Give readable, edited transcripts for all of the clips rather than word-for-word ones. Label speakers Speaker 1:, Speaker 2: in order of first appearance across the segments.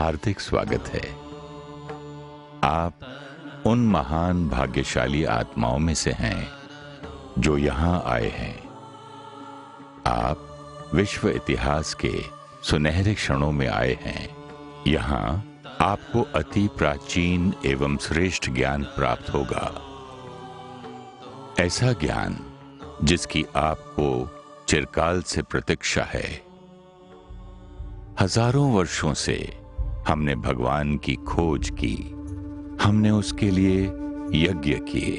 Speaker 1: हार्दिक स्वागत है। आप उन महान भाग्यशाली आत्माओं में से हैं जो यहाँ आए हैं। आप विश्व इतिहास के सुनहरे क्षणों में आए हैं। यहाँ आपको अति प्राचीन एवं श्रेष्ठ ज्ञान प्राप्त होगा। ऐसा ज्ञान जिसकी आपको चिरकाल से प्रतीक्षा है। हजारों वर्षों से हमने भगवान की खोज की। हमने उसके लिए यज्ञ किए,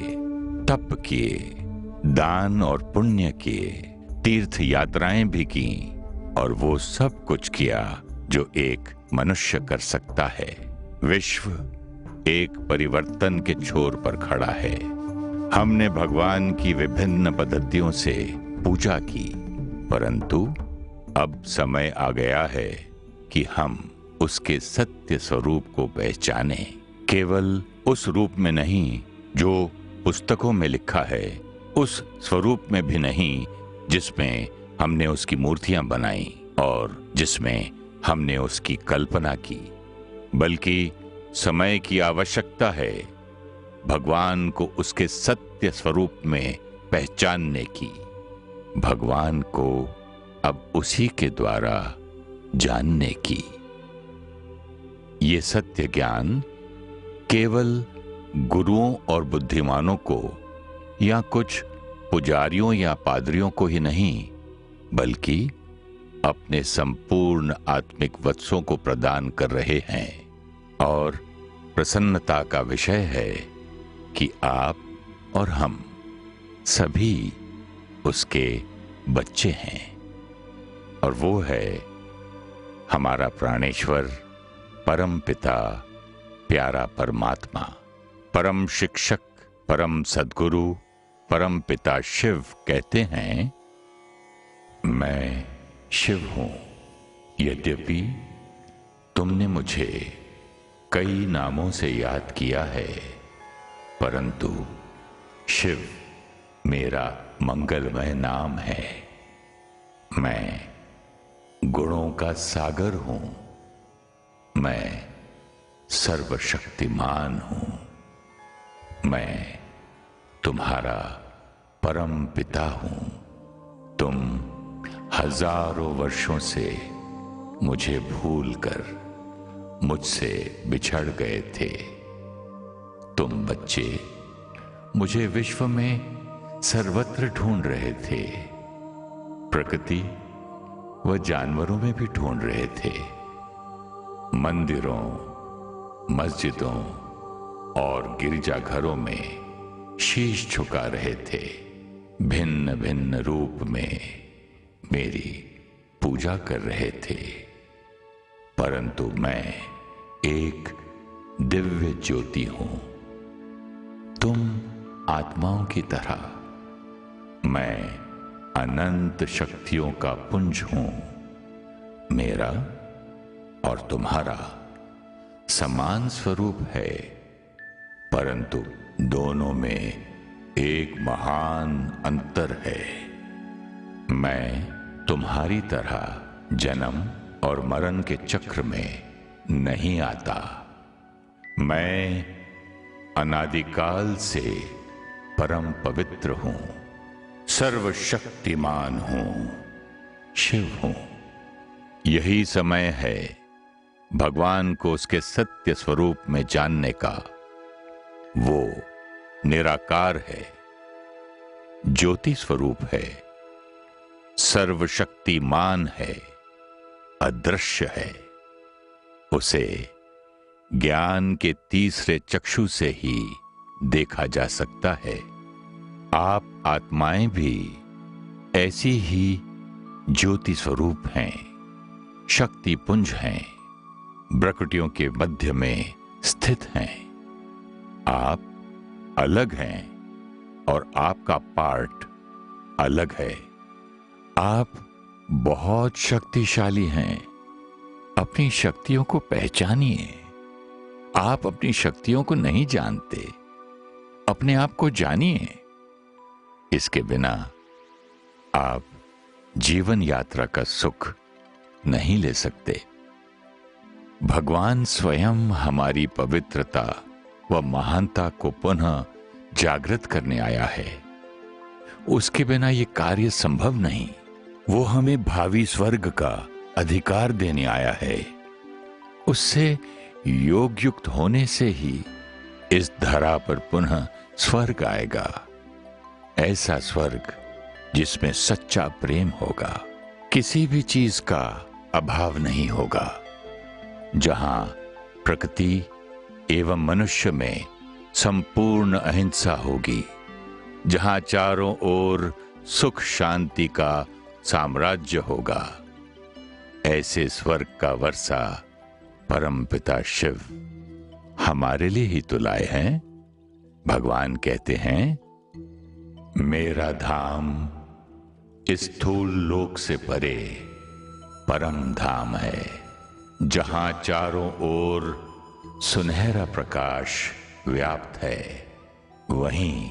Speaker 1: तप किए, दान और पुण्य किए, तीर्थ यात्राएं भी की और वो सब कुछ किया जो एक मनुष्य कर सकता है। विश्व एक परिवर्तन के छोर पर खड़ा है। हमने भगवान की विभिन्न पद्धतियों से पूजा की, परंतु अब समय आ गया है कि हम उसके सत्य स्वरूप को पहचाने। केवल उस रूप में नहीं जो पुस्तकों में लिखा है, उस स्वरूप में भी नहीं जिसमें हमने उसकी मूर्तियां बनाई और जिसमें हमने उसकी कल्पना की, बल्कि समय की आवश्यकता है भगवान को उसके सत्य स्वरूप में पहचानने की। भगवान को अब उसी के द्वारा जानने की। ये सत्य ज्ञान केवल गुरुओं और बुद्धिमानों को या कुछ पुजारियों या पादरियों को ही नहीं, बल्कि अपने संपूर्ण आत्मिक वत्सों को प्रदान कर रहे हैं। और प्रसन्नता का विषय है कि आप और हम सभी उसके बच्चे हैं। और वो है हमारा प्राणेश्वर, परम पिता, प्यारा परमात्मा, परम शिक्षक, परम सद्गुरु, परम पिता शिव कहते हैं, मैं शिव हूं। यद्यपि तुमने मुझे कई नामों से याद किया है, परंतु शिव मेरा मंगलमय नाम है। मैं गुणों का सागर हूं। मैं सर्वशक्तिमान हूं। मैं तुम्हारा परम पिता हूं। तुम हजारों वर्षों से मुझे भूलकर मुझसे बिछड़ गए थे। तुम बच्चे मुझे विश्व में सर्वत्र ढूंढ रहे थे। प्रकृति व जानवरों में भी ढूंढ रहे थे। मंदिरों, मस्जिदों और गिरजाघरों में शीश झुका रहे थे। भिन्न भिन्न रूप में मेरी पूजा कर रहे थे, परंतु मैं एक दिव्य ज्योति हूं। तुम आत्माओं की तरह, मैं अनंत शक्तियों का पुंज हूं। मेरा और तुम्हारा समान स्वरूप है, परंतु दोनों में एक महान अंतर है। मैं तुम्हारी तरह जन्म और मरण के चक्र में नहीं आता। मैं अनादिकाल से परम पवित्र हूं, सर्वशक्तिमान हूं, शिव हूं। यही समय है भगवान को उसके सत्य स्वरूप में जानने का। वो निराकार है, ज्योति स्वरूप है, सर्वशक्तिमान है, अदृश्य है। उसे ज्ञान के तीसरे चक्षु से ही देखा जा सकता है। आप आत्माएं भी ऐसी ही ज्योति स्वरूप हैं, शक्ति पुंज हैं, प्रकृतियों के मध्य में स्थित हैं। आप अलग हैं और आपका पार्ट अलग है। आप बहुत शक्तिशाली हैं। अपनी शक्तियों को पहचानिए। आप अपनी शक्तियों को नहीं जानते, अपने आप को जानिए। इसके बिना आप जीवन यात्रा का सुख नहीं ले सकते। भगवान स्वयं हमारी पवित्रता व महानता को पुनः जागृत करने आया है। उसके बिना यह कार्य संभव नहीं। वो हमें भावी स्वर्ग का अधिकार देने आया है। उससे योग युक्त होने से ही इस धरा पर पुनः स्वर्ग आएगा। ऐसा स्वर्ग जिसमें सच्चा प्रेम होगा, किसी भी चीज का अभाव नहीं होगा, जहां प्रकृति एवं मनुष्य में संपूर्ण अहिंसा होगी, जहां चारों ओर सुख शांति का साम्राज्य होगा। ऐसे स्वर्ग का वर्षा परमपिता शिव हमारे लिए ही तो लाए हैं। भगवान कहते हैं, मेरा धाम इस स्थूल लोक से परे परम धाम है, जहां चारों ओर सुनहरा प्रकाश व्याप्त है। वहीं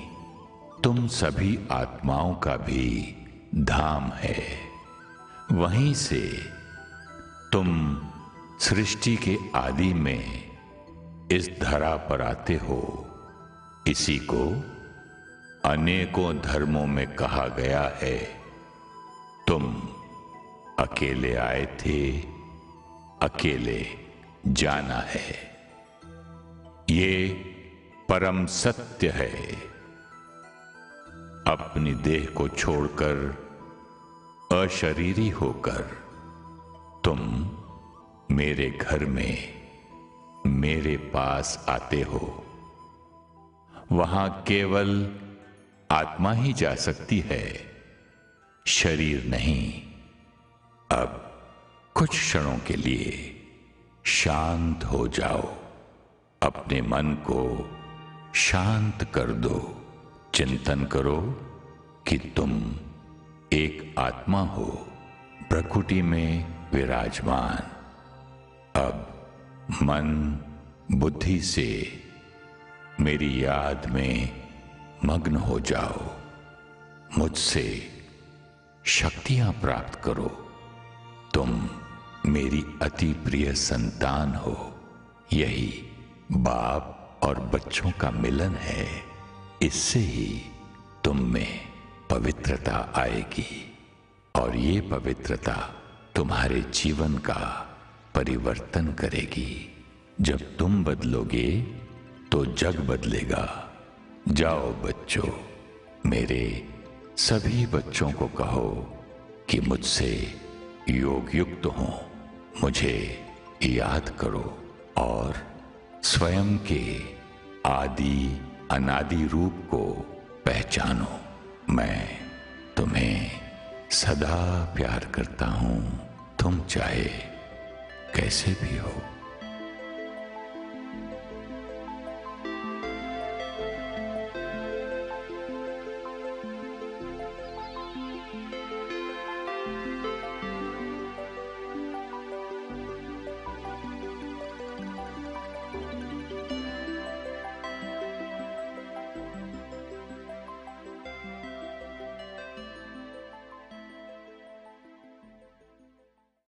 Speaker 1: तुम सभी आत्माओं का भी धाम है। वहीं से तुम सृष्टि के आदि में इस धरा पर आते हो। इसी को अनेकों धर्मों में कहा गया है, तुम अकेले आए थे, अकेले जाना है। ये परम सत्य है। अपनी देह को छोड़कर अशरीरी होकर तुम मेरे घर में मेरे पास आते हो। वहां केवल आत्मा ही जा सकती है, शरीर नहीं। अब कुछ क्षणों के लिए शांत हो जाओ, अपने मन को शांत कर दो। चिंतन करो कि तुम एक आत्मा हो, प्रकृति में विराजमान। अब मन बुद्धि से मेरी याद में मग्न हो जाओ। मुझसे शक्तियां प्राप्त करो। तुम मेरी अति प्रिय संतान हो। यही बाप और बच्चों का मिलन है। इससे ही तुम में पवित्रता आएगी और ये पवित्रता तुम्हारे जीवन का परिवर्तन करेगी। जब तुम बदलोगे तो जग बदलेगा। जाओ बच्चों, मेरे सभी बच्चों को कहो कि मुझसे योग युक्त हो, मुझे याद करो और स्वयं के आदि अनादि रूप को पहचानो। मैं तुम्हें सदा प्यार करता हूं, तुम चाहे कैसे भी हो।